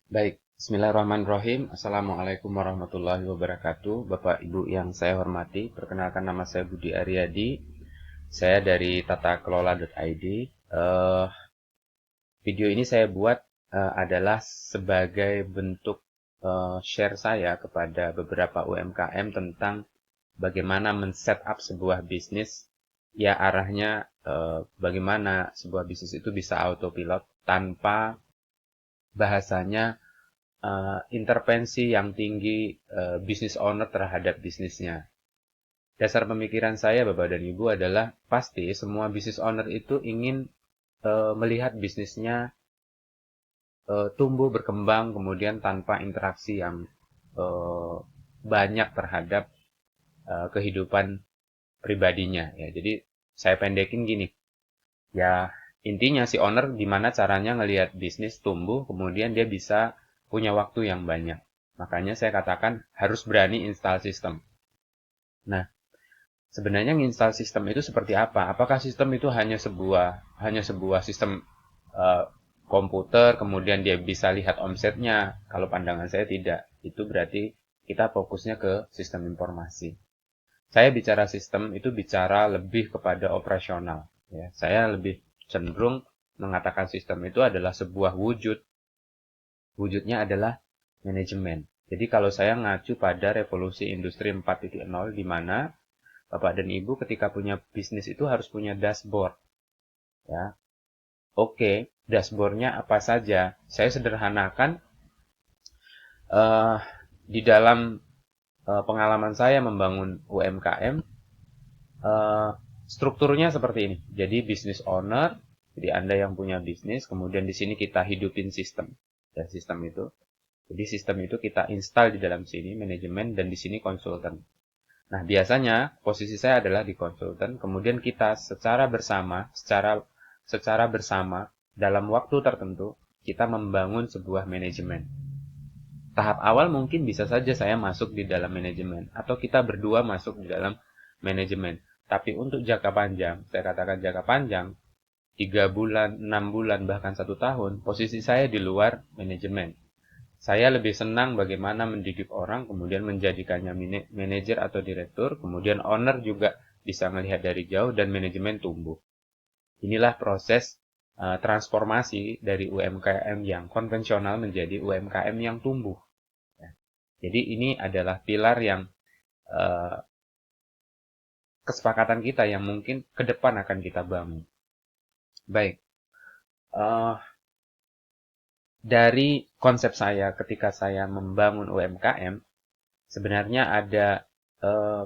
Baik, Bismillahirrahmanirrahim. Assalamualaikum warahmatullahi wabarakatuh. Bapak Ibu yang saya hormati, perkenalkan nama saya Budi Aryadi. Saya dari tatakelola.id. Video ini saya buat adalah sebagai bentuk share saya kepada beberapa UMKM tentang bagaimana men-setup sebuah bisnis. Ya arahnya bagaimana sebuah bisnis itu bisa autopilot tanpa bahasanya intervensi yang tinggi business owner terhadap bisnisnya. Dasar pemikiran saya, Bapak dan Ibu, adalah pasti semua business owner itu ingin melihat bisnisnya tumbuh berkembang kemudian tanpa interaksi yang eh, banyak terhadap kehidupan pribadinya. Ya, jadi saya pendekin gini, ya intinya si owner gimana caranya ngelihat bisnis tumbuh, kemudian dia bisa punya waktu yang banyak. Makanya saya katakan harus berani install sistem. Nah, sebenarnya nginstal sistem itu seperti apa? Apakah sistem itu hanya sebuah sistem uh, komputer, kemudian dia bisa lihat omsetnya? Kalau pandangan saya tidak. Itu berarti kita fokusnya ke sistem informasi. Saya bicara sistem itu bicara lebih kepada operasional. Ya, saya lebih cenderung mengatakan sistem itu adalah sebuah wujud. Wujudnya adalah manajemen. Jadi kalau saya ngacu pada revolusi industri 4.0 di mana Bapak dan Ibu ketika punya bisnis itu harus punya dashboard. Ya, oke, dashboardnya apa saja? Saya sederhanakan eh, di dalam pengalaman saya membangun UMKM, eh, strukturnya seperti ini. Jadi business owner, jadi Anda yang punya bisnis, kemudian di sini kita hidupin sistem. Dan sistem itu, jadi sistem itu kita install di dalam sini manajemen dan di sini konsultan. Nah, biasanya posisi saya adalah di konsultan, kemudian kita secara bersama dalam waktu tertentu kita membangun sebuah manajemen. Tahap awal mungkin bisa saja saya masuk di dalam manajemen atau kita berdua masuk di dalam manajemen. Tapi untuk jangka panjang, saya katakan jangka panjang, 3 bulan, 6 bulan, bahkan 1 tahun, posisi saya di luar manajemen. Saya lebih senang bagaimana mendidik orang, kemudian menjadikannya manajer atau direktur, kemudian owner juga bisa melihat dari jauh dan manajemen tumbuh. Inilah proses transformasi dari UMKM yang konvensional menjadi UMKM yang tumbuh. Ya. Jadi ini adalah pilar yang uh, kesepakatan kita yang mungkin ke depan akan kita bangun. Baik, uh, dari konsep saya ketika saya membangun UMKM, sebenarnya uh,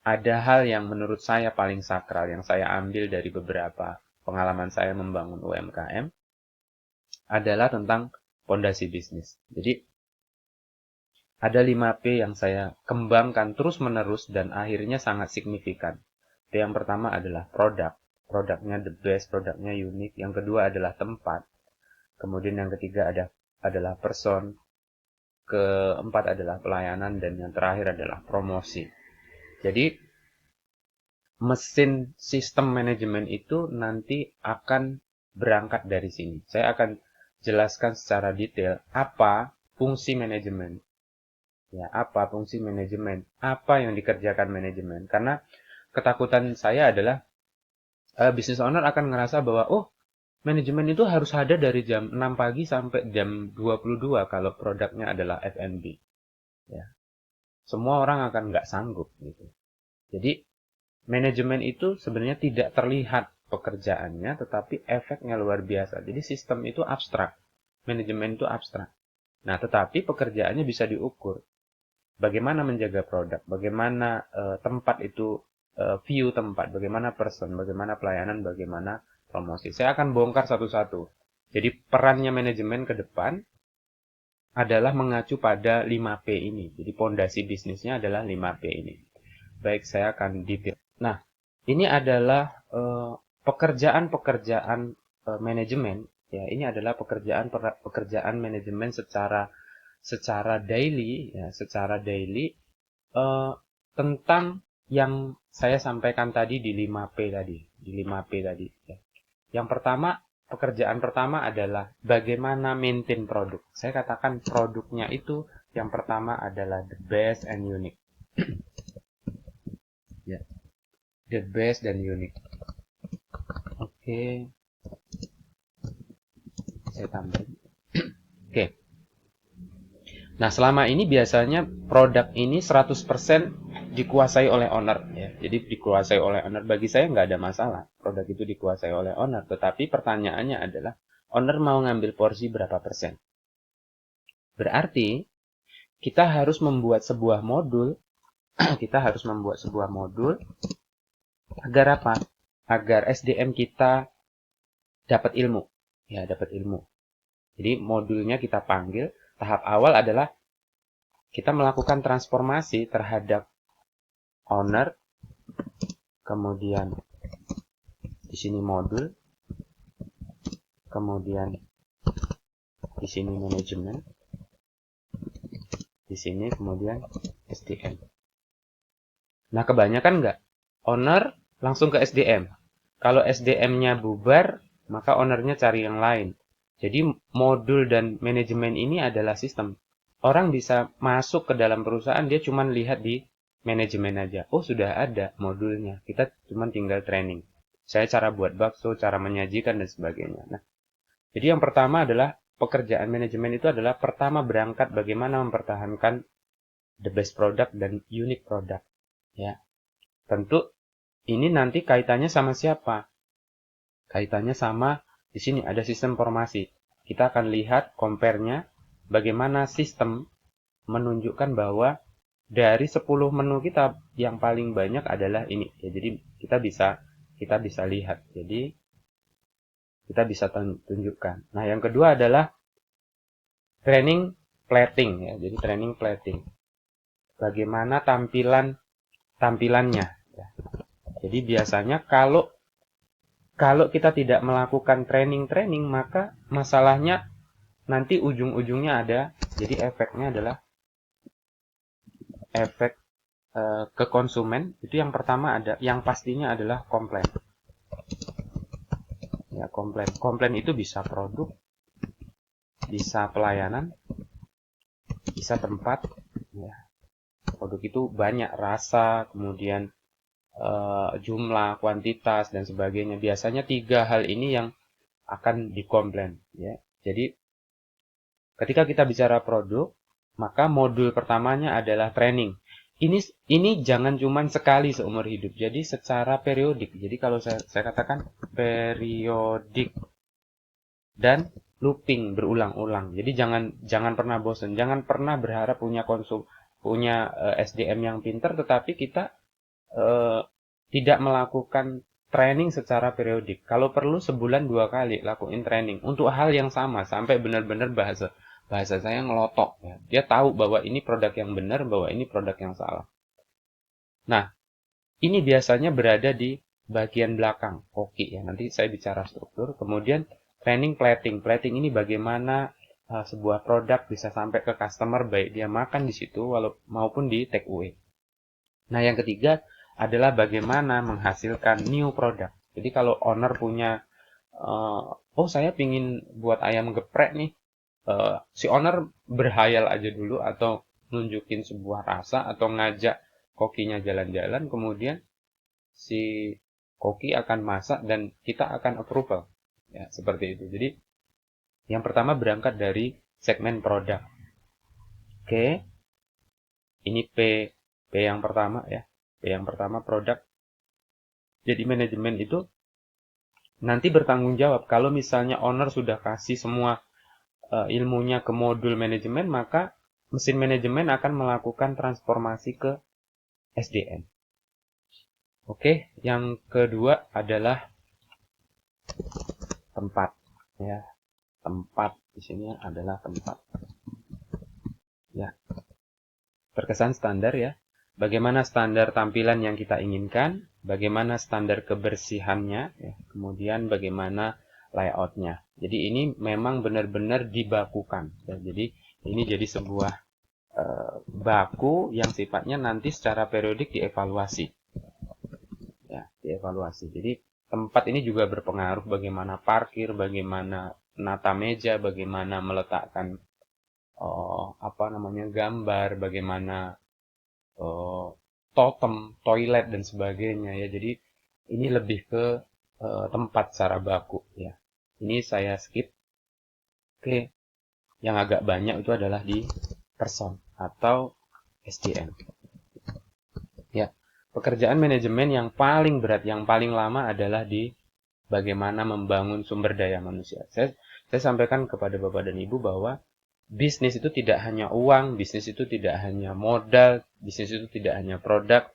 ada hal yang menurut saya paling sakral yang saya ambil dari beberapa pengalaman saya membangun UMKM adalah tentang fondasi bisnis. Jadi ada 5P yang saya kembangkan terus-menerus dan akhirnya sangat signifikan. Yang pertama adalah produk. Produknya the best, produknya unik. Yang kedua adalah tempat. Kemudian yang ketiga adalah person. Keempat adalah pelayanan dan yang terakhir adalah promosi. Jadi mesin sistem manajemen itu nanti akan berangkat dari sini. Saya akan jelaskan secara detail apa fungsi manajemen. Ya, apa fungsi manajemen? Apa yang dikerjakan manajemen? Karena ketakutan saya adalah business owner akan ngerasa bahwa manajemen itu harus ada dari jam 6 pagi sampai jam 22 kalau produknya adalah F&B. Ya. Semua orang akan nggak sanggup gitu. Jadi manajemen itu sebenarnya tidak terlihat pekerjaannya, tetapi efeknya luar biasa. Jadi sistem itu abstrak, manajemen itu abstrak. Nah, tetapi pekerjaannya bisa diukur. Bagaimana menjaga produk, bagaimana tempat itu, view tempat, bagaimana person, bagaimana pelayanan, bagaimana promosi. Saya akan bongkar satu-satu. Jadi perannya manajemen ke depan adalah mengacu pada 5P ini. Jadi pondasi bisnisnya adalah 5P ini. Baik, saya akan detail. Nah, ini adalah pekerjaan-pekerjaan manajemen. Ya, ini adalah pekerjaan manajemen secara daily, ya, secara daily eh, tentang yang saya sampaikan tadi di 5P tadi, ya. Yang pertama pekerjaan pertama adalah bagaimana maintain produk. Saya katakan produknya itu yang pertama adalah the best and unique. Ya, the best dan unique. Oke, saya tambahin. Oke. Nah, selama ini biasanya produk ini 100% dikuasai oleh owner. Ya. Jadi dikuasai oleh owner. Bagi saya nggak ada masalah. Produk itu dikuasai oleh owner. Tetapi pertanyaannya adalah, owner mau ngambil porsi berapa persen? Berarti, kita harus membuat sebuah modul. Kita harus membuat sebuah modul. Agar apa? Agar SDM kita dapat ilmu. Ya, dapat ilmu. Jadi modulnya kita panggil. Tahap awal adalah kita melakukan transformasi terhadap owner, kemudian di sini modul, kemudian di sini manajemen, di sini kemudian SDM. Nah, kebanyakan nggak? Owner langsung ke SDM. Kalau SDM-nya bubar, maka ownernya cari yang lain. Jadi modul dan manajemen ini adalah sistem. Orang bisa masuk ke dalam perusahaan, dia cuma lihat di manajemen aja. Oh, sudah ada modulnya. Kita cuma tinggal training. Saya cara buat bakso, cara menyajikan, dan sebagainya. Nah, jadi yang pertama adalah pekerjaan manajemen itu adalah pertama berangkat bagaimana mempertahankan the best product dan unique product. Ya, tentu ini nanti kaitannya sama siapa? Kaitannya sama di sini ada sistem formasi. Kita akan lihat compare-nya bagaimana sistem menunjukkan bahwa dari 10 menu kita yang paling banyak adalah ini. Ya, jadi kita bisa lihat. Jadi kita bisa tunjukkan. Nah, yang kedua adalah training plating ya. Jadi training plating. Bagaimana tampilannya ya. Jadi biasanya kalau kita tidak melakukan training, maka masalahnya nanti ujung-ujungnya ada. Jadi efeknya adalah efek ke konsumen. Itu yang pertama ada, yang pastinya adalah komplain. Ya, komplain. Komplain itu bisa produk, bisa pelayanan, bisa tempat. Ya. Produk itu banyak rasa, kemudian jumlah, kuantitas, dan sebagainya. Biasanya 3 hal ini yang akan dikomplain. Ya. Jadi ketika kita bicara produk, maka modul pertamanya adalah training. Ini jangan cuma sekali seumur hidup. Jadi secara periodik. Jadi kalau saya katakan periodik dan looping, berulang-ulang. Jadi jangan pernah bosan. Jangan pernah berharap punya SDM yang pintar, tetapi kita tidak melakukan training secara periodik. Kalau perlu sebulan 2 kali lakuin training untuk hal yang sama sampai benar-benar bahasa saya ngelotok. Ya. Dia tahu bahwa ini produk yang benar, bahwa ini produk yang salah. Nah, ini biasanya berada di bagian belakang koki ya. Nanti saya bicara struktur. Kemudian training plating. Plating ini bagaimana sebuah produk bisa sampai ke customer baik dia makan di situ maupun di take away. Nah, yang ketiga adalah bagaimana menghasilkan new product. Jadi kalau owner punya, saya pingin buat ayam geprek nih, si owner berhayal aja dulu atau nunjukin sebuah rasa atau ngajak kokinya jalan-jalan, kemudian si koki akan masak dan kita akan approval. Ya, seperti itu. Jadi yang pertama berangkat dari segmen produk. Oke. Ini P yang pertama ya. Yang pertama produk. Jadi manajemen itu nanti bertanggung jawab. Kalau misalnya owner sudah kasih semua ilmunya ke modul manajemen, maka mesin manajemen akan melakukan transformasi ke SDM. Oke, yang kedua adalah tempat. Ya, tempat di sini adalah tempat. Ya, terkesan standar ya. Bagaimana standar tampilan yang kita inginkan, bagaimana standar kebersihannya, ya. Kemudian bagaimana layoutnya. Jadi ini memang benar-benar dibakukan. Ya. Jadi ini jadi sebuah baku yang sifatnya nanti secara periodik dievaluasi. Ya, dievaluasi. Jadi tempat ini juga berpengaruh, bagaimana parkir, bagaimana nata meja, bagaimana meletakkan gambar, bagaimana totem, toilet dan sebagainya ya. Jadi ini lebih ke tempat secara baku ya. Ini saya skip. Oke, yang agak banyak itu adalah di person atau SDM. Ya, pekerjaan manajemen yang paling berat, yang paling lama adalah di bagaimana membangun sumber daya manusia. Saya sampaikan kepada Bapak dan Ibu bahwa bisnis itu tidak hanya uang, bisnis itu tidak hanya modal, bisnis itu tidak hanya produk.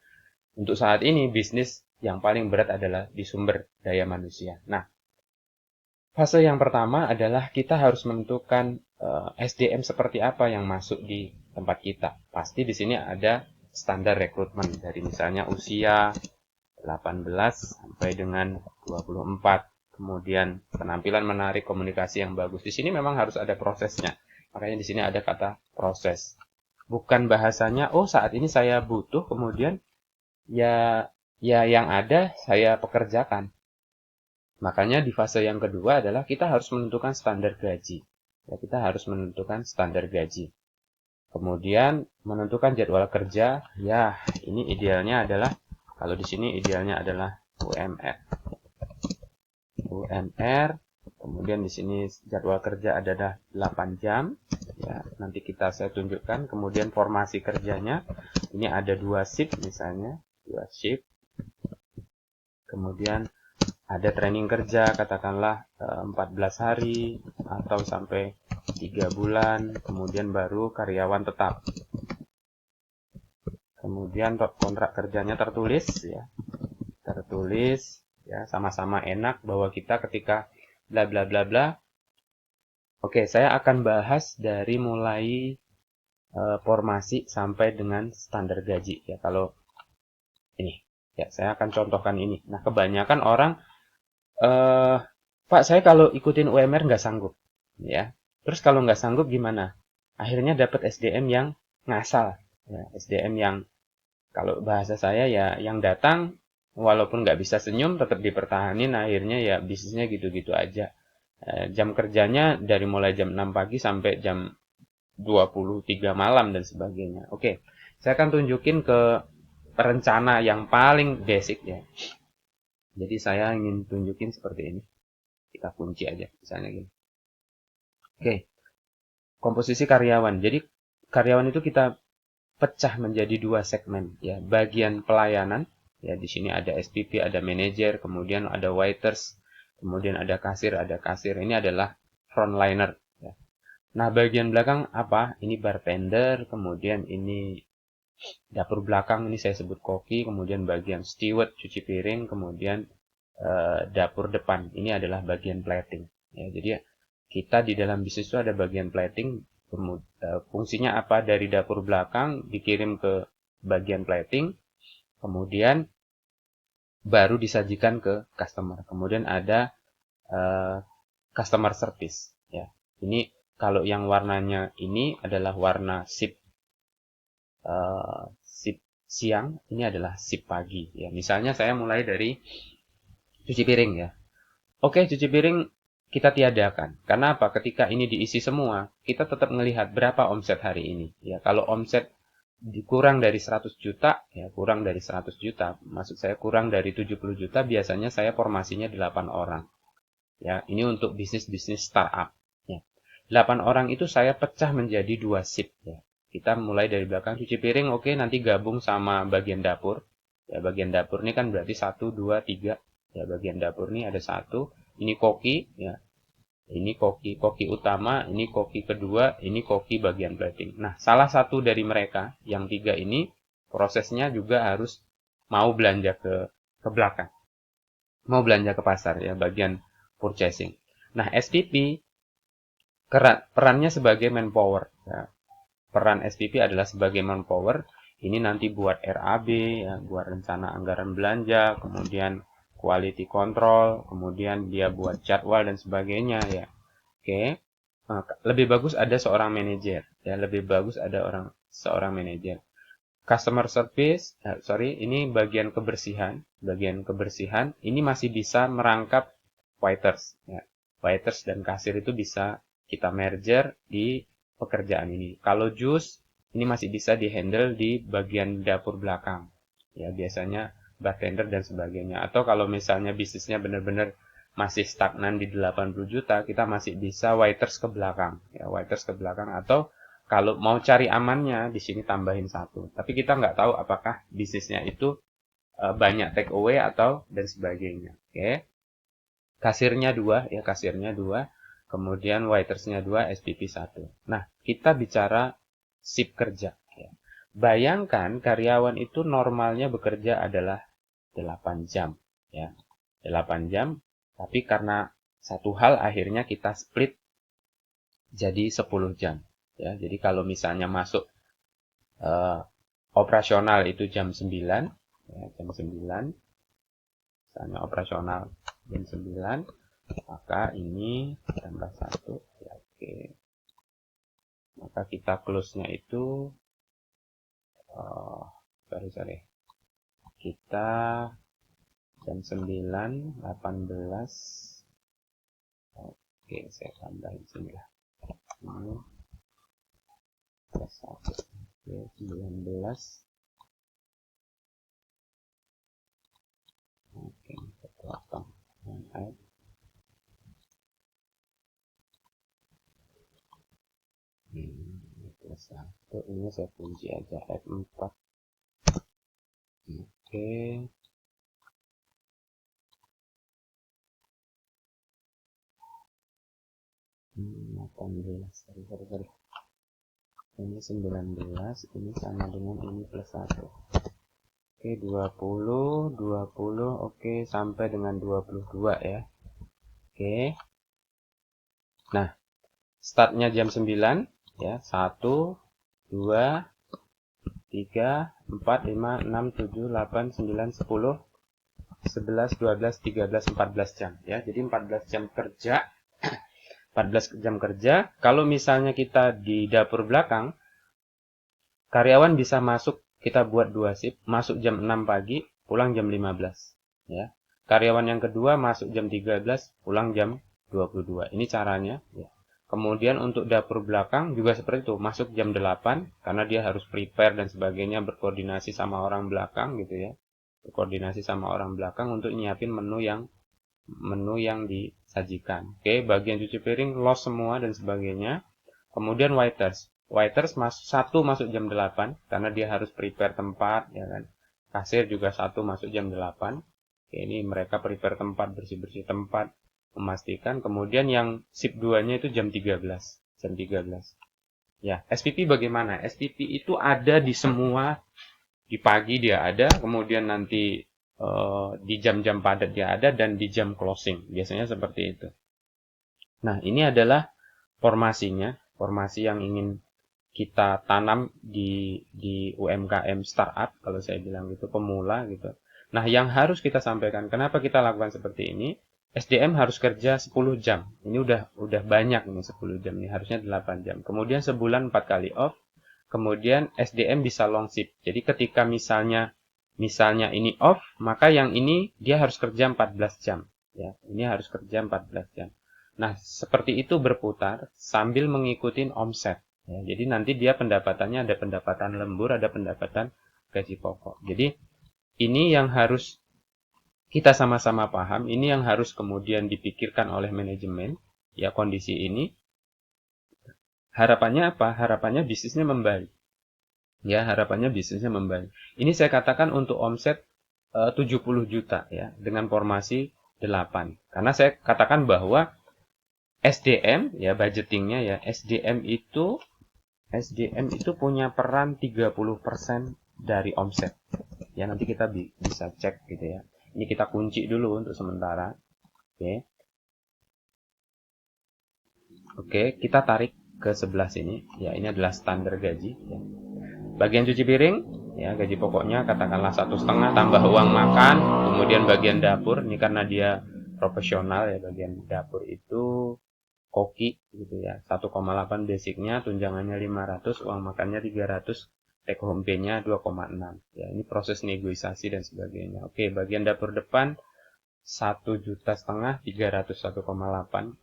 Untuk saat ini, bisnis yang paling berat adalah di sumber daya manusia. Nah, fase yang pertama adalah kita harus menentukan SDM seperti apa yang masuk di tempat kita. Pasti di sini ada standar rekrutmen dari misalnya usia 18 sampai dengan 24. Kemudian penampilan menarik, komunikasi yang bagus. Di sini memang harus ada prosesnya. Makanya di sini ada kata proses. Bukan bahasanya, oh saat ini saya butuh, kemudian ya yang ada saya pekerjakan. Makanya di fase yang kedua adalah kita harus menentukan standar gaji. Ya, kita harus menentukan standar gaji. Kemudian menentukan jadwal kerja. Ya, ini idealnya adalah, kalau di sini idealnya adalah UMR. UMR. Kemudian di sini jadwal kerja adalah 8 jam. Ya, nanti saya tunjukkan. Kemudian formasi kerjanya. Ini ada 2 shift misalnya. 2 shift. Kemudian ada training kerja, katakanlah 14 hari atau sampai 3 bulan, kemudian baru karyawan tetap. Kemudian kontrak kerjanya tertulis ya. Tertulis ya, sama-sama enak bahwa kita ketika bla bla bla bla. Oke, saya akan bahas dari mulai formasi sampai dengan standar gaji ya. Kalau ini ya, saya akan contohkan ini. Nah, kebanyakan orang Pak, saya kalau ikutin UMR nggak sanggup, ya. Terus kalau nggak sanggup gimana? Akhirnya dapat SDM yang ngasal, ya. SDM yang kalau bahasa saya ya yang datang walaupun nggak bisa senyum tetap dipertahanin, akhirnya ya bisnisnya gitu-gitu aja. Jam kerjanya dari mulai jam 6 pagi sampai jam 23 malam dan sebagainya. Oke, saya akan tunjukin ke rencana yang paling basic ya. Jadi saya ingin tunjukin seperti ini. Kita kunci aja, misalnya gini. Oke, komposisi karyawan. Jadi karyawan itu kita pecah menjadi 2 segmen. Ya, bagian pelayanan. Ya, di sini ada SPP, ada manajer, kemudian ada waiters, kemudian ada kasir, ada kasir. Ini adalah frontliner. Ya. Nah, bagian belakang apa? Ini bartender, kemudian ini dapur belakang, ini saya sebut koki, kemudian bagian steward, cuci piring, kemudian dapur depan, ini adalah bagian plating. Ya, jadi kita di dalam bisnis itu ada bagian plating, fungsinya apa? Dari dapur belakang dikirim ke bagian plating, kemudian baru disajikan ke customer. Kemudian ada customer service. Ya, ini kalau yang warnanya ini adalah warna shift siang, ini adalah shift pagi. Ya, misalnya saya mulai dari cuci piring ya. Oke, cuci piring kita tiadakan. Karena apa? Ketika ini diisi semua, kita tetap melihat berapa omset hari ini. Ya, kalau omset kurang dari 100 juta, ya kurang dari 100 juta. Maksud saya kurang dari 70 juta, biasanya saya formasinya 8 orang. Ya, ini untuk bisnis-bisnis startup. Ya. 8 orang itu saya pecah menjadi 2 shift ya. Kita mulai dari belakang cuci piring, oke, nanti gabung sama bagian dapur. Ya, bagian dapur ini kan berarti 1, 2, 3. Ya, bagian dapur ini ada 1. Ini koki, ya. Ini koki utama, ini koki kedua, ini koki bagian plating. Nah, salah satu dari mereka, yang 3 ini, prosesnya juga harus mau belanja ke belakang. Mau belanja ke pasar, ya, bagian purchasing. Nah, SPP, perannya sebagai manpower. Ya. Peran SPP adalah sebagai manpower. Ini nanti buat RAB, ya, buat rencana anggaran belanja, kemudian quality control, kemudian dia buat jadwal dan sebagainya ya. Oke. Lebih bagus ada seorang manajer, ya, lebih bagus ada seorang manajer. customer service, ini bagian kebersihan. Bagian kebersihan ini masih bisa merangkap waiters. Ya. Waiters dan kasir itu bisa kita merger di pekerjaan ini. Kalau jus, ini masih bisa dihandle di bagian dapur belakang. Ya, biasanya bartender dan sebagainya. Atau kalau misalnya bisnisnya benar-benar masih stagnan di 80 juta, kita masih bisa waiters ke belakang. Ya, waiters ke belakang atau kalau mau cari amannya, di sini tambahin satu. Tapi kita nggak tahu apakah bisnisnya itu banyak take away atau dan sebagainya. Oke. Kasirnya 2, ya kasirnya 2. Kemudian waitersnya 2, SPP 1. Nah, kita bicara shift kerja. Ya. Bayangkan karyawan itu normalnya bekerja adalah 8 jam. Ya. 8 jam, tapi karena satu hal akhirnya kita split jadi 10 jam. Ya, jadi kalau misalnya masuk operasional itu jam 9, ya, jam 9, misalnya operasional jam 9, maka ini tambah 1, ya, oke. Maka kita close-nya itu, kita jam 9, 18, oke, saya tambahin sini lah. Ini plus 1, oke, 19, oke, kita potong. Plus 1, ini saya kunci aja F4. Oke. Hmm, 18, sorry. Ini 19, ini sama dengan ini plus 1. Oke, 20, oke, sampai dengan 22 ya. Oke. Nah, startnya jam 9, ya, 1, 2, 3, 4, 5, 6, 7, 8, 9, 10, 11, 12, 13, 14 jam. Ya, jadi 14 jam kerja. 14 jam kerja. Kalau misalnya kita di dapur belakang, karyawan bisa masuk, kita buat 2 shift, masuk jam 6 pagi, pulang jam 15. Ya. Karyawan yang kedua masuk jam 13, pulang jam 22. Ini caranya. Ya. Kemudian untuk dapur belakang juga seperti itu, masuk jam 8, karena dia harus prepare dan sebagainya, berkoordinasi sama orang belakang gitu ya. Berkoordinasi sama orang belakang untuk nyiapin menu yang disajikan. Oke, bagian cuci piring, los semua dan sebagainya. Kemudian waiters. Waiters satu masuk jam 8 karena dia harus prepare tempat, ya kan. Kasir juga satu masuk jam 8. Oke, ini mereka prepare tempat, bersih-bersih tempat, memastikan. Kemudian yang shift 2-nya itu jam 13. Jam 13. Ya, SPP bagaimana? SPP itu ada di semua, di pagi dia ada, kemudian nanti di jam-jam padat dia ada, dan di jam closing. Biasanya seperti itu. Nah, ini adalah formasinya, formasi yang ingin kita tanam di UMKM startup, kalau saya bilang gitu, pemula gitu. Nah, yang harus kita sampaikan, kenapa kita lakukan seperti ini? SDM harus kerja 10 jam. Ini udah banyak nih 10 jam, ini harusnya 8 jam. Kemudian sebulan 4 kali off. Kemudian SDM bisa long shift. Jadi ketika misalnya ini off, maka yang ini dia harus kerja 14 jam. Ya, ini harus kerja 14 jam. Nah, seperti itu berputar sambil mengikuti omset. Ya, jadi nanti dia pendapatannya ada pendapatan lembur, ada pendapatan gaji pokok. Jadi ini yang harus kita sama-sama paham, ini yang harus kemudian dipikirkan oleh manajemen. Ya, kondisi ini. Harapannya apa? Harapannya bisnisnya membaik. Ya, harapannya bisnisnya membaik. Ini saya katakan untuk omset 70 juta ya, dengan formasi 8. Karena saya katakan bahwa SDM ya, budgetingnya ya, SDM itu punya peran 30% dari omset. Ya, nanti kita bisa cek gitu ya. Ini kita kunci dulu untuk sementara. Oke. Oke, kita tarik ke sebelah sini. Ya, ini adalah standar gaji ya. Bagian cuci piring, ya gaji pokoknya katakanlah 1,5 tambah uang makan, kemudian bagian dapur, ini karena dia profesional ya, bagian dapur itu koki gitu ya, 1,8 basicnya, tunjangannya 500, uang makannya 300, take home pay-nya 2,6. Ya, ini proses negosiasi dan sebagainya. Oke, bagian dapur depan 1,5 juta 301,8.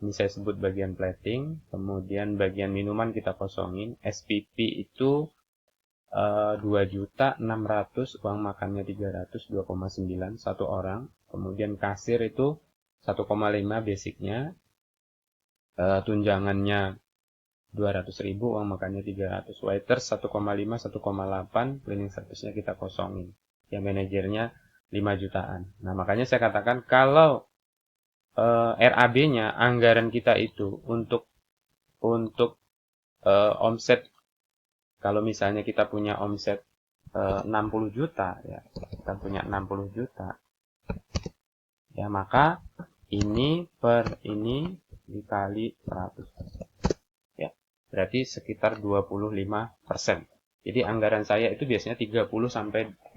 Ini saya sebut bagian plating. Kemudian bagian minuman kita kosongin. SPP itu 2,600.000, uang makannya 300, 2,9 satu orang. Kemudian kasir itu 1,5 basicnya. Tunjangannya 200.000, uang makannya 300. Waiters 1,5, 1,8, cleaning service-nya kita kosongin. Ya, manajernya 5 jutaan. Nah, makanya saya katakan kalau RAB-nya, anggaran kita itu untuk omset, kalau misalnya kita punya omset 60 juta, ya, kita punya 60 juta, ya, maka ini per ini dikali 100, ya, berarti sekitar 25%. Jadi anggaran saya itu biasanya 30-25%.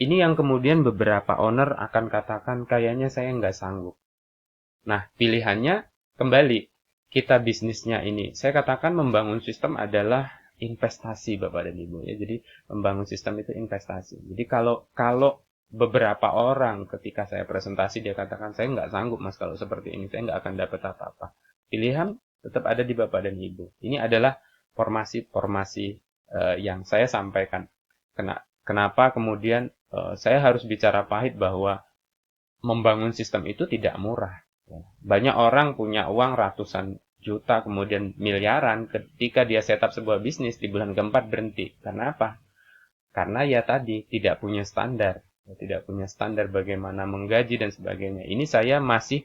Ini yang kemudian beberapa owner akan katakan kayaknya saya nggak sanggup. Nah, pilihannya kembali, kita bisnisnya ini. Saya katakan membangun sistem adalah investasi, Bapak dan Ibu. Ya, jadi membangun sistem itu investasi. Jadi kalau beberapa orang ketika saya presentasi dia katakan saya nggak sanggup Mas kalau seperti ini, saya nggak akan dapat apa-apa. Pilihan tetap ada di Bapak dan Ibu. Ini adalah formasi yang saya sampaikan. Kenapa kemudian saya harus bicara pahit bahwa membangun sistem itu tidak murah. Banyak orang punya uang ratusan juta, kemudian miliaran, ketika dia setup sebuah bisnis di bulan keempat berhenti. Karena apa? Karena ya tadi tidak punya standar. Tidak punya standar bagaimana menggaji dan sebagainya. Ini saya masih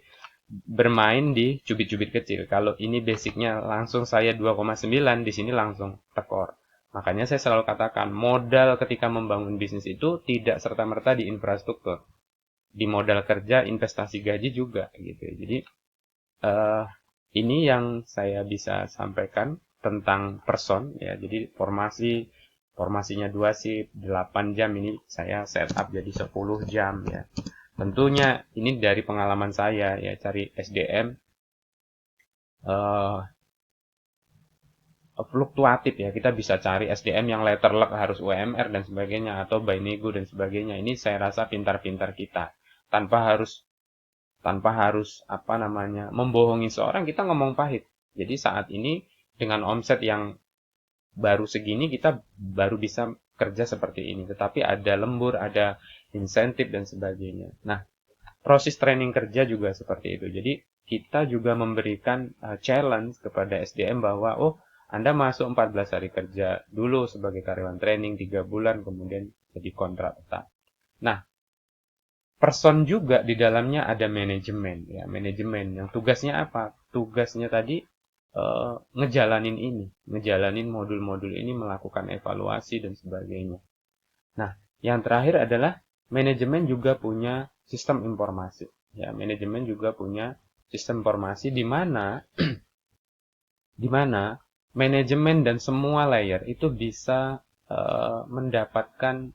bermain di cubit-cubit kecil. Kalau ini basicnya langsung saya 2,9, di sini langsung tekor. Makanya saya selalu katakan, modal ketika membangun bisnis itu tidak serta-merta di infrastruktur. Di modal kerja, investasi gaji juga gitu. Jadi ini yang saya bisa sampaikan tentang person ya. Jadi formasinya 2 shift 8 jam, ini saya setup jadi 10 jam ya. Tentunya ini dari pengalaman saya ya, cari SDM fluktuatif ya. Kita bisa cari SDM yang letter luck harus UMR dan sebagainya, atau by nego dan sebagainya. Ini saya rasa pintar-pintar kita. Tanpa harus membohongi seorang, kita ngomong pahit. Jadi saat ini dengan omset yang baru segini kita baru bisa kerja seperti ini. Tetapi ada lembur, ada insentif dan sebagainya. Nah, proses training kerja juga seperti itu. Jadi kita juga memberikan challenge kepada SDM bahwa Anda masuk 14 hari kerja dulu sebagai karyawan training 3 bulan, kemudian jadi kontrak tetap. Nah, person juga di dalamnya ada manajemen ya, manajemen yang tugasnya apa? Tugasnya tadi ngejalanin modul-modul ini, melakukan evaluasi dan sebagainya. Nah, yang terakhir adalah manajemen juga punya sistem informasi. Ya, manajemen juga punya sistem informasi di mana manajemen dan semua layer itu bisa mendapatkan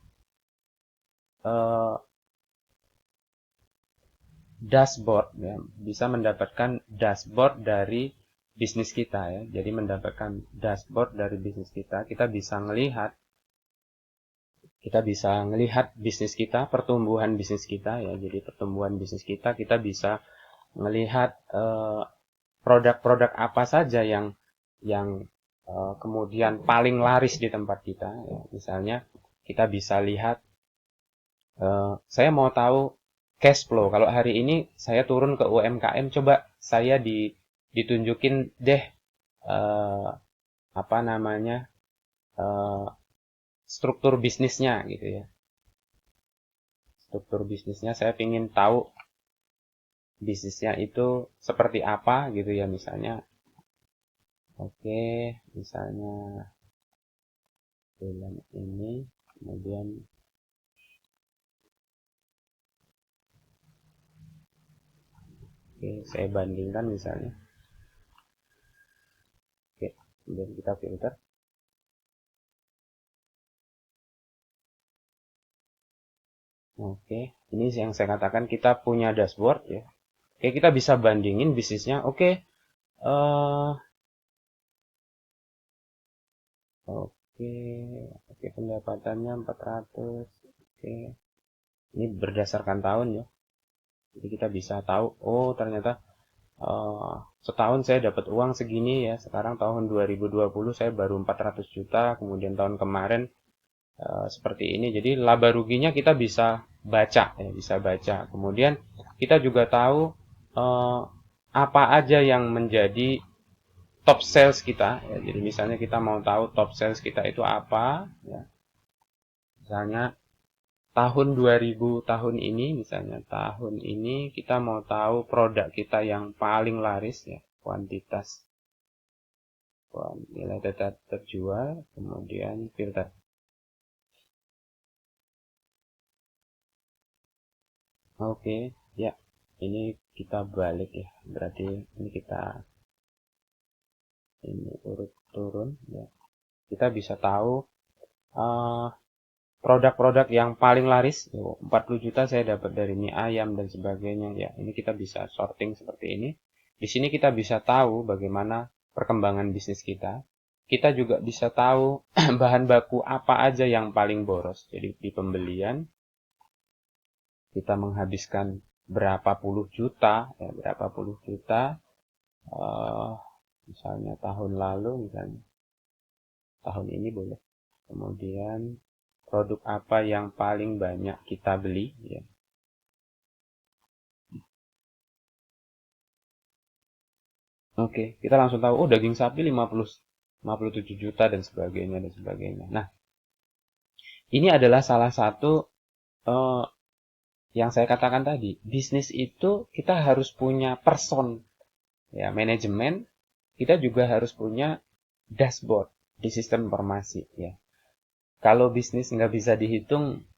dashboard ya, bisa mendapatkan dashboard dari bisnis kita ya. Jadi mendapatkan dashboard dari bisnis kita, kita bisa ngelihat bisnis kita, pertumbuhan bisnis kita ya. Jadi pertumbuhan bisnis kita bisa melihat produk-produk apa saja yang kemudian paling laris di tempat kita ya. Misalnya kita bisa lihat, saya mau tahu cash flow. Kalau hari ini saya turun ke UMKM, coba saya ditunjukin deh struktur bisnisnya gitu ya. Struktur bisnisnya saya ingin tahu bisnisnya itu seperti apa gitu ya, misalnya. Oke, misalnya bulan ini, kemudian saya bandingkan misalnya. Oke, kemudian kita filter. Oke, ini yang saya katakan kita punya dashboard ya. Oke, kita bisa bandingin bisnisnya. Oke, Oke, pendapatannya 400. Oke. Ini berdasarkan tahun ya. Jadi kita bisa tahu, oh ternyata setahun saya dapat uang segini ya. Sekarang tahun 2020 saya baru 400 juta, kemudian tahun kemarin seperti ini. Jadi laba ruginya kita bisa baca ya, bisa baca. Kemudian kita juga tahu eh, apa aja yang menjadi top sales kita ya. Jadi misalnya kita mau tahu top sales kita itu apa ya. Misalnya tahun 2000 tahun ini misalnya tahun ini kita mau tahu produk kita yang paling laris ya, kuantitas nilai data terjual, kemudian filter. Oke, ya. Ini kita balik ya. Berarti ini kita ini urut turun ya. Kita bisa tahu uh, produk-produk yang paling laris. 40 juta saya dapat dari mie ayam dan sebagainya ya. Ini kita bisa sorting seperti ini. Di sini kita bisa tahu bagaimana perkembangan bisnis kita. Kita juga bisa tahu bahan baku apa aja yang paling boros. Jadi di pembelian kita menghabiskan berapa puluh juta, ya, berapa puluh juta, uh, misalnya tahun lalu, misalnya tahun ini boleh. Kemudian produk apa yang paling banyak kita beli, ya. Oke, kita langsung tahu, oh daging sapi 57 juta dan sebagainya dan sebagainya. Nah, ini adalah salah satu uh, yang saya katakan tadi, bisnis itu kita harus punya person, ya manajemen, kita juga harus punya dashboard di sistem informasi, ya. Kalau bisnis nggak bisa dihitung,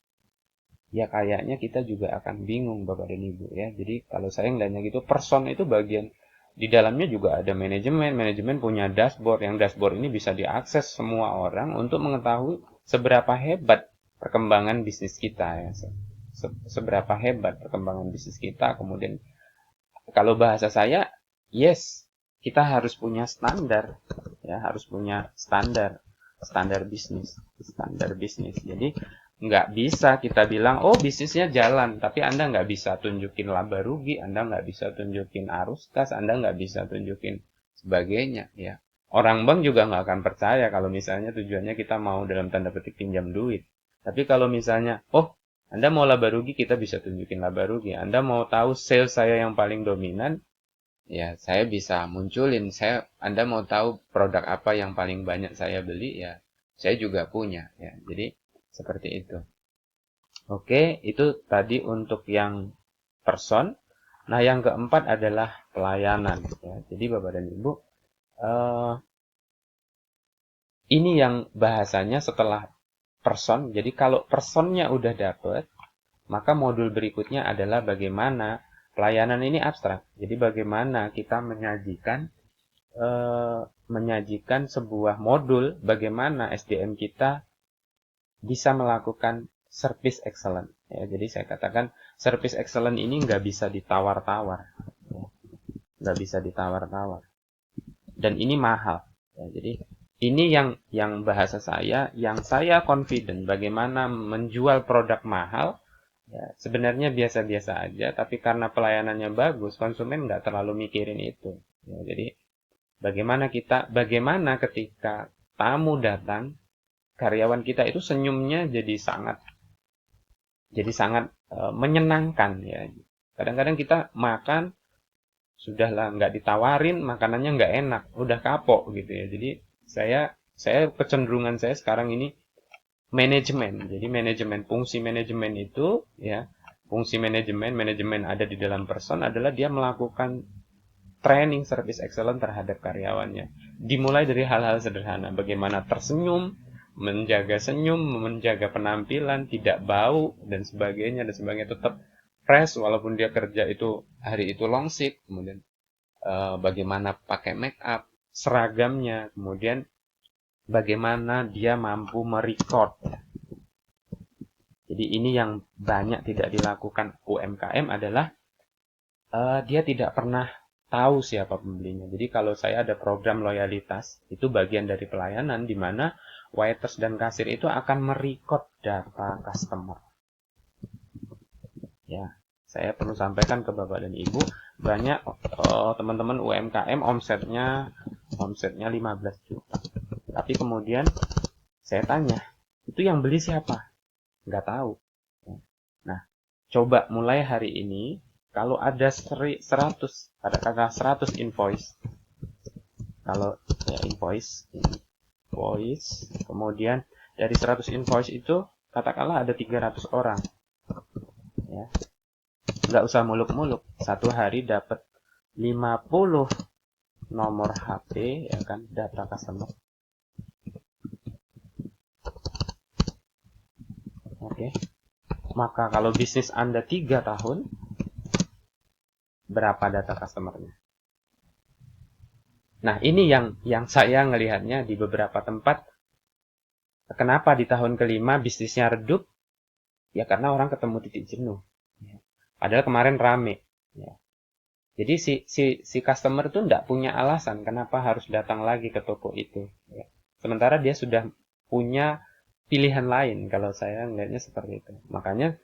ya kayaknya kita juga akan bingung Bapak dan Ibu ya. Jadi kalau saya ngeliatnya gitu, person itu bagian di dalamnya juga ada manajemen. Manajemen punya dashboard, yang dashboard ini bisa diakses semua orang untuk mengetahui seberapa hebat perkembangan bisnis kita ya. Seberapa hebat perkembangan bisnis kita. Kemudian kalau bahasa saya, yes, kita harus punya standar ya, harus punya standar bisnis. Jadi nggak bisa kita bilang, oh bisnisnya jalan, tapi Anda nggak bisa tunjukin laba rugi, Anda nggak bisa tunjukin arus kas, Anda nggak bisa tunjukin sebagainya, ya. Orang bank juga nggak akan percaya kalau misalnya tujuannya kita mau dalam tanda petik pinjam duit. Tapi kalau misalnya, oh Anda mau laba rugi, kita bisa tunjukin laba rugi. Anda mau tahu sales saya yang paling dominan, ya saya bisa munculin. Anda mau tahu produk apa yang paling banyak saya beli, ya saya juga punya, ya. Jadi seperti itu. Oke, itu tadi untuk yang person. Nah, yang keempat adalah pelayanan. Ya. Jadi Bapak dan Ibu, ini yang bahasanya setelah person. Jadi kalau personnya udah dapet, maka modul berikutnya adalah bagaimana pelayanan ini abstrak. Jadi bagaimana kita menyajikan sebuah modul, bagaimana SDM kita bisa melakukan service excellent. Ya, jadi saya katakan service excellent ini nggak bisa ditawar-tawar, nggak bisa ditawar-tawar. Dan ini mahal. Ya, jadi ini yang bahasa saya, yang saya confident bagaimana menjual produk mahal. Ya, sebenarnya biasa-biasa aja, tapi karena pelayanannya bagus, konsumen nggak terlalu mikirin itu. Ya, jadi bagaimana ketika tamu datang, karyawan kita itu senyumnya jadi sangat menyenangkan ya. Kadang-kadang kita makan sudahlah nggak ditawarin, makanannya nggak enak, udah kapok gitu ya. Jadi saya kecenderungan saya sekarang ini manajemen. Jadi fungsi manajemen itu ya, fungsi manajemen ada di dalam person adalah dia melakukan training service excellent terhadap karyawannya. Dimulai dari hal-hal sederhana, bagaimana tersenyum, menjaga penampilan, tidak bau dan sebagainya tetap fresh walaupun dia kerja itu hari itu long shift, kemudian bagaimana pakai make up, seragamnya, kemudian bagaimana dia mampu merecord. Jadi ini yang banyak tidak dilakukan UMKM adalah dia tidak pernah tahu siapa pembelinya. Jadi kalau saya ada program loyalitas, itu bagian dari pelayanan di mana waiters dan kasir itu akan merecord data customer. Ya, saya perlu sampaikan ke Bapak dan Ibu, banyak teman-teman UMKM omsetnya 15 juta. Tapi kemudian saya tanya, itu yang beli siapa? Nggak tahu. Nah, coba mulai hari ini, kalau ada 100, ada kata 100 invoice, kalau ya invoice, kemudian dari 100 invoice itu, katakanlah ada 300 orang. Ya, nggak usah muluk-muluk, satu hari dapat 50 nomor HP, ya kan, data customer. Oke. Maka kalau bisnis Anda 3 tahun, berapa data customer-nya? Nah, ini yang saya ngelihatnya di beberapa tempat. Kenapa di tahun kelima bisnisnya redup? Ya karena orang ketemu titik jenuh. Padahal kemarin rame. Ya. Jadi si customer itu tidak punya alasan kenapa harus datang lagi ke toko itu. Ya. Sementara dia sudah punya pilihan lain, kalau saya melihatnya seperti itu. Makanya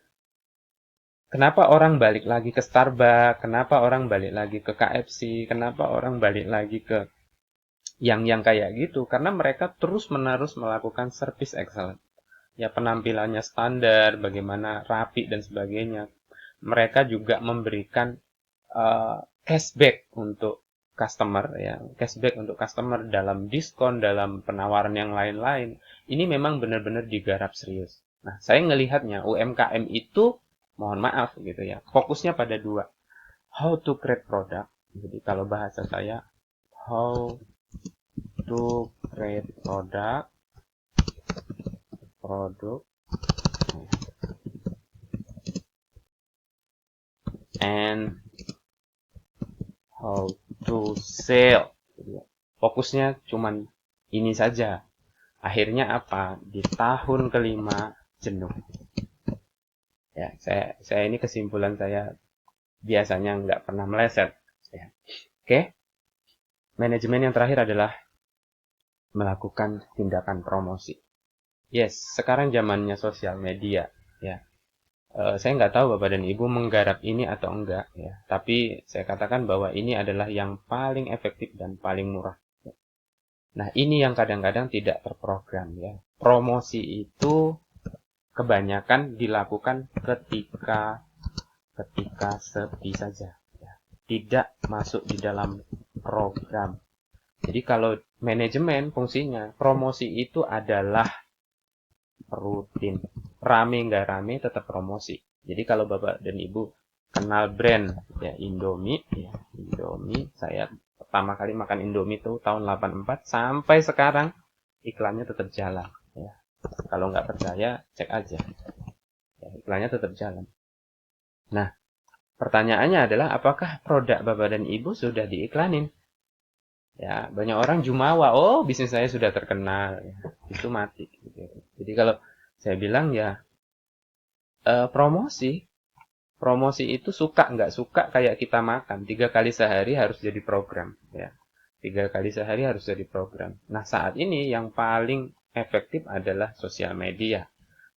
kenapa orang balik lagi ke Starbucks, kenapa orang balik lagi ke KFC, kenapa orang balik lagi ke yang kayak gitu, karena mereka terus-menerus melakukan service excellence. Ya penampilannya standar, bagaimana rapi dan sebagainya. Mereka juga memberikan cashback untuk customer, ya, cashback untuk customer dalam diskon, dalam penawaran yang lain-lain. Ini memang benar-benar digarap serius. Nah, saya ngelihatnya UMKM itu, mohon maaf gitu ya, fokusnya pada dua. How to create product. Jadi kalau bahasa saya, how to create product and how to sell. Fokusnya cuman ini saja. Akhirnya apa? Di tahun kelima jenuh. Ya, saya ini kesimpulan saya biasanya nggak pernah meleset. Ya. Oke. Manajemen yang terakhir adalah melakukan tindakan promosi. Yes, sekarang zamannya sosial media. Ya, saya nggak tahu Bapak dan Ibu menggarap ini atau enggak. Ya, tapi saya katakan bahwa ini adalah yang paling efektif dan paling murah. Nah, ini yang kadang-kadang tidak terprogram ya. Promosi itu kebanyakan dilakukan ketika sepi saja, ya. Tidak masuk di dalam program. Jadi kalau manajemen fungsinya, promosi itu adalah rutin. Rame nggak rame tetap promosi. Jadi kalau Bapak dan Ibu kenal brand ya Indomie, saya pertama kali makan Indomie itu tahun 84 sampai sekarang iklannya tetap jalan. Ya. Kalau nggak percaya cek aja. Ya, iklannya tetap jalan. Nah, pertanyaannya adalah apakah produk Bapak dan Ibu sudah diiklanin? Ya, banyak orang jumawa, oh bisnis saya sudah terkenal, ya, itu mati. Gitu. Jadi kalau saya bilang ya promosi itu suka nggak suka kayak kita makan, 3 kali sehari harus jadi program, ya. 3 kali sehari harus jadi program. Nah saat ini yang paling efektif adalah sosial media,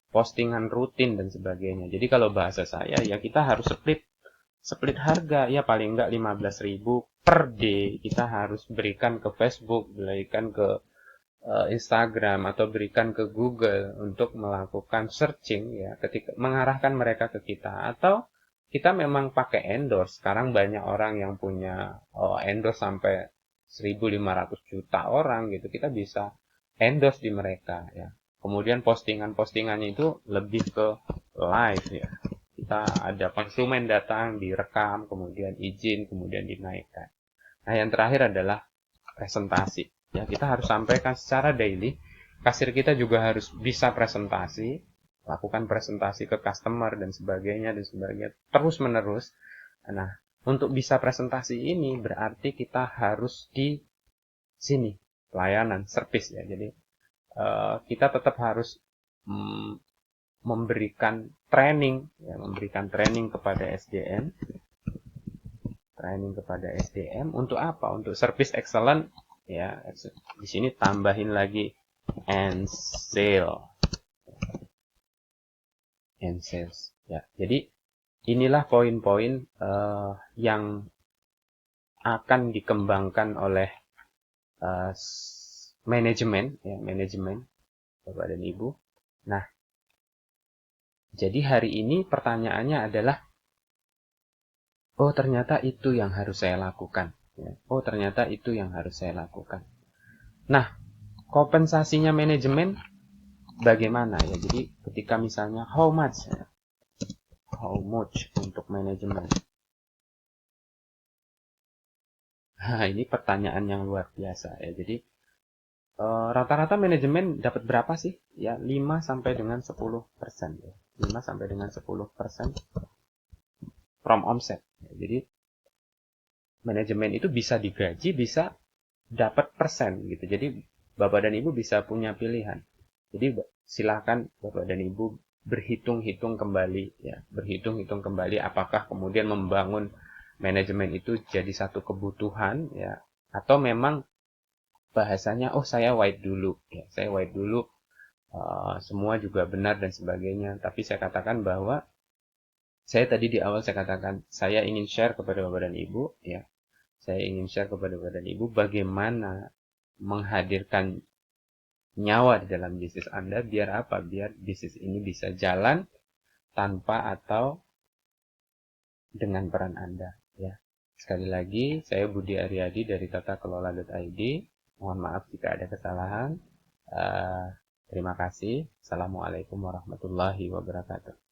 postingan rutin dan sebagainya. Jadi kalau bahasa saya ya kita harus split harga ya paling enggak 15.000 per day kita harus berikan ke Facebook, berikan ke Instagram atau berikan ke Google untuk melakukan searching ya ketika mengarahkan mereka ke kita atau kita memang pakai endorse. Sekarang banyak orang yang punya endorse sampai 1.500 juta orang gitu. Kita bisa endorse di mereka ya. Kemudian postingan-postingannya itu lebih ke live ya. Kita ada konsumen datang, direkam, kemudian izin, kemudian dinaikkan. Nah, yang terakhir adalah presentasi. Ya, kita harus sampaikan secara daily. Kasir kita juga harus bisa presentasi, lakukan presentasi ke customer dan sebagainya terus menerus. Nah, untuk bisa presentasi ini berarti kita harus di sini pelayanan, service ya. Jadi kita tetap harus memberikan training kepada SDM training kepada SDM untuk apa? Untuk service excellent ya. Di sini tambahin lagi and sales ya. Jadi inilah poin-poin yang akan dikembangkan oleh manajemen Bapak dan Ibu. Nah, jadi hari ini pertanyaannya adalah, oh ternyata itu yang harus saya lakukan. Oh ternyata itu yang harus saya lakukan. Nah, kompensasinya manajemen bagaimana ya? Jadi ketika misalnya how much untuk manajemen. Nah, ini pertanyaan yang luar biasa ya. Jadi rata-rata manajemen dapat berapa sih? Ya, 5 sampai dengan 10% ya. 5 sampai dengan 10% from omset. Ya, jadi manajemen itu bisa digaji, bisa dapat persen gitu. Jadi Bapak dan Ibu bisa punya pilihan. Jadi silakan Bapak dan Ibu berhitung-hitung kembali ya, berhitung-hitung kembali apakah kemudian membangun manajemen itu jadi satu kebutuhan ya, atau memang bahasanya oh saya wait dulu ya, saya wait dulu, semua juga benar dan sebagainya. Tapi saya katakan bahwa saya tadi di awal saya katakan saya ingin share kepada Bapak dan Ibu ya, saya ingin share kepada Bapak dan Ibu bagaimana menghadirkan nyawa di dalam bisnis Anda biar apa? Biar bisnis ini bisa jalan tanpa atau dengan peran Anda ya. Sekali lagi saya Budi Aryadi dari tatakelola.id. Mohon maaf jika ada kesalahan. Terima kasih. Assalamualaikum warahmatullahi wabarakatuh.